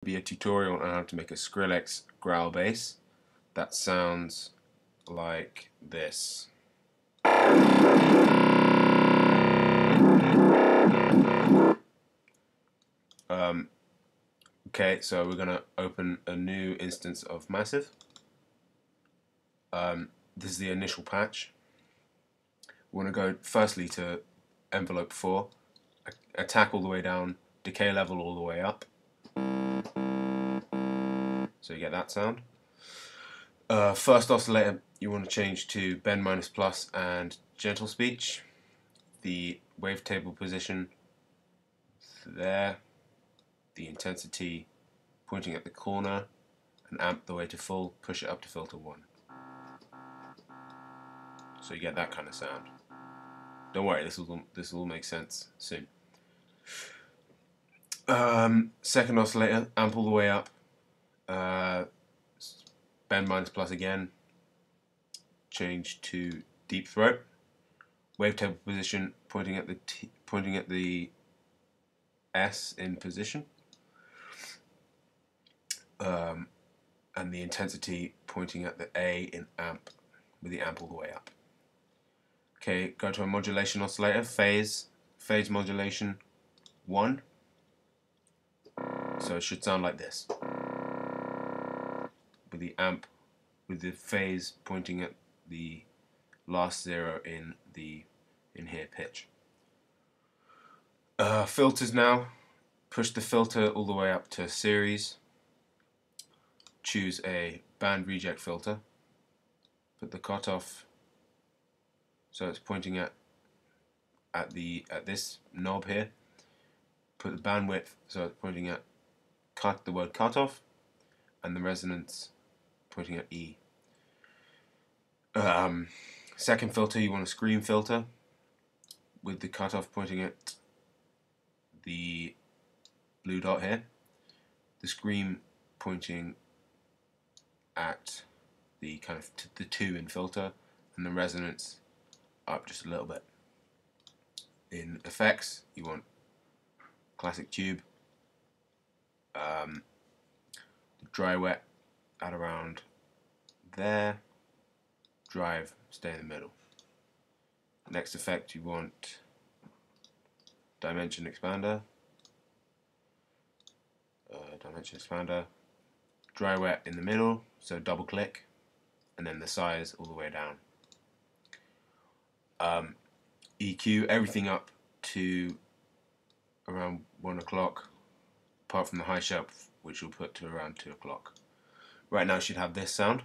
Be a tutorial on how to make a Skrillex growl bass that sounds like this. Okay, so we're gonna open a new instance of Massive. This is the initial patch. We want to go firstly to envelope 4, attack all the way down, decay level all the way up. So you get that sound. First oscillator, you want to change to bend minus plus and gentle speech. The wavetable position there, the intensity pointing at the corner, and amp the way to full, push it up to filter 1. So you get that kind of sound. Don't worry, this will make sense soon. Second oscillator, amp all the way up, bend minus plus again, change to deep throat, wavetable position pointing at the S in position, and the intensity pointing at the A in amp, with the amp all the way up. Okay, go to a modulation oscillator, phase modulation 1. So it should sound like this, with the amp, with the phase pointing at the last 0 in here pitch. Filters now, push the filter all the way up to series, choose a band reject filter, put the cutoff so it's pointing at this knob here, put the bandwidth so it's pointing at the word cutoff, and the resonance pointing at E. Second filter, you want a scream filter with the cutoff pointing at the blue dot here, the scream pointing at the kind of the 2 in filter, and the resonance up just a little bit. In effects, you want classic tube, the dry wet at around there, drive stay in the middle. Next effect, you want dimension expander, dry wet in the middle, so double click, and then the size all the way down. EQ, everything up to around 1 o'clock, apart from the high shelf, which we'll put to around 2 o'clock. Right now it should have this sound.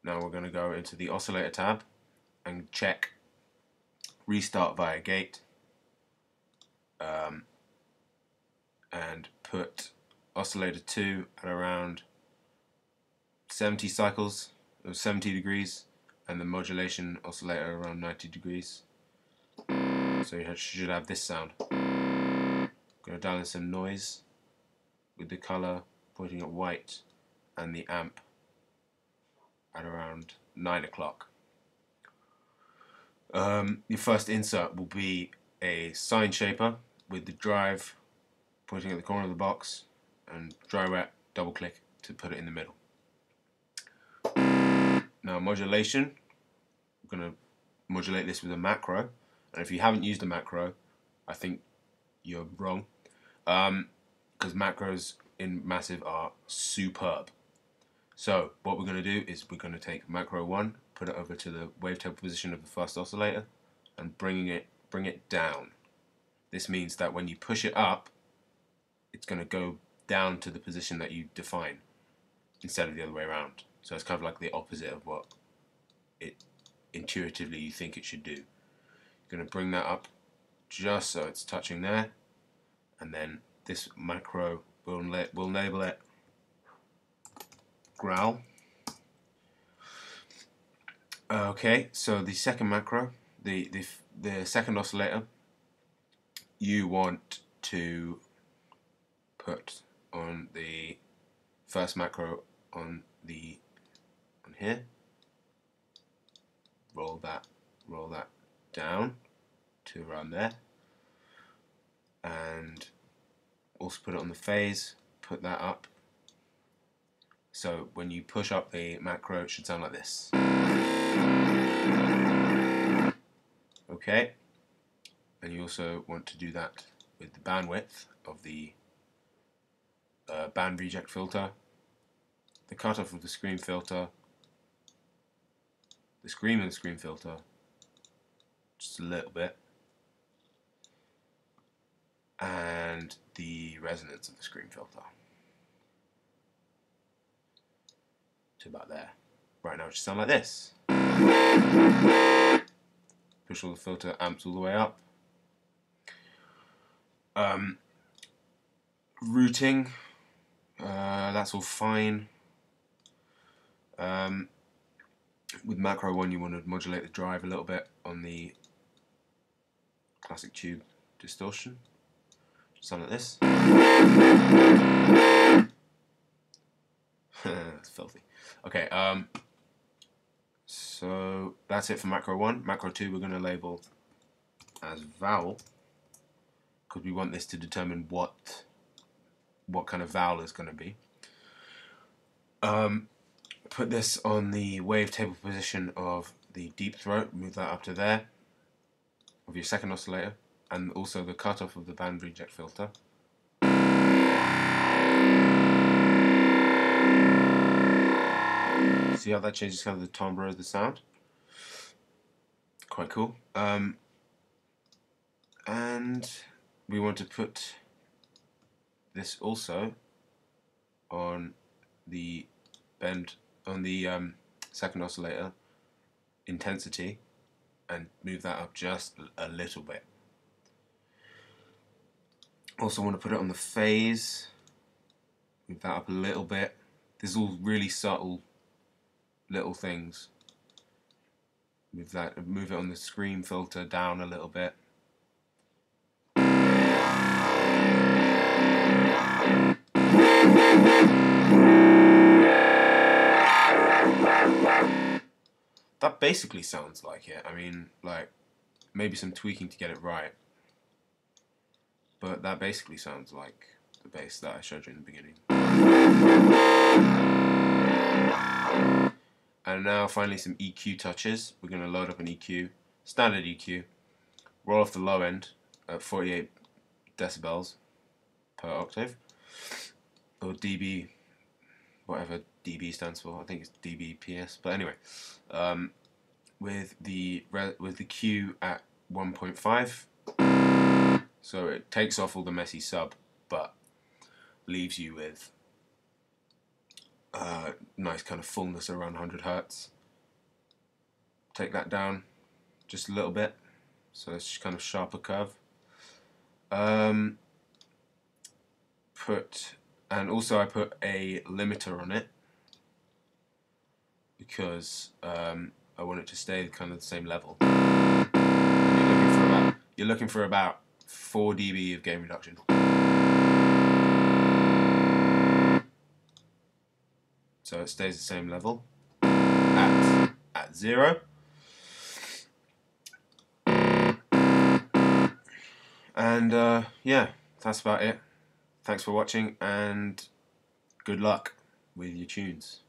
Now we're going to go into the oscillator tab and check restart via gate, and put oscillator 2 at around 70 cycles, or 70 degrees, and the modulation oscillator around 90 degrees. So you should have this sound. I'm going to dial in some noise with the color pointing at white and the amp at around 9 o'clock. Your first insert will be a sine shaper with the drive pointing at the corner of the box, and dry wet, double click to put it in the middle. Now modulation, I'm going to modulate this with a macro, and if you haven't used a macro, I think you're wrong, because macros in Massive are superb. So what we're going to do is we're going to take macro 1, put it over to the wavetable position of the first oscillator, and bring it down. This means that when you push it up, it's going to go down to the position that you define instead of the other way around. So it's kind of like the opposite of what it intuitively you think it should do. You're going to bring that up just so it's touching there, and then this macro we'll label it growl. Okay, so the second macro, the second oscillator, you want to put on the first macro on here. Roll that down to around there. and also put it on the phase, put that up. So when you push up the macro, it should sound like this. Okay, and you also want to do that with the bandwidth of the band reject filter, the cutoff of the screen filter, the scream and the screen filter, just a little bit, and the resonance of the screen filter to about there. Right now it should sound like this. Push all the filter amps all the way up. Routing, that's all fine. With macro 1 you want to modulate the drive a little bit on the classic tube distortion. Sound like this. That's filthy. Okay, so that's it for macro 1. Macro 2 we're going to label as vowel, because we want this to determine what kind of vowel is going to be. Put this on the wavetable position of the deep throat, move that up to there, of your second oscillator, and also the cutoff of the band reject filter. See how that changes kind of the timbre of the sound? Quite cool. And we want to put this also on the bend, on the second oscillator intensity, and move that up just a little bit. Also want to put it on the phase, move that up a little bit. This is all really subtle little things. Move it on the scream filter down a little bit. That basically sounds like it. I mean, like, maybe some tweaking to get it right, but that basically sounds like the bass that I showed you in the beginning. And now finally some EQ touches. We're going to load up an EQ, standard EQ, roll off the low end at 48 decibels per octave, or dB, whatever dB stands for. I think it's dBps, but anyway, with the Q at 1.5, so it takes off all the messy sub, but leaves you with nice kind of fullness around 100 Hertz. Take that down just a little bit, so it's just kind of sharper curve. And also I put a limiter on it because I want it to stay kind of the same level. You're looking for about 4 dB of gain reduction. So it stays the same level at 0. And yeah, that's about it. Thanks for watching, and good luck with your tunes.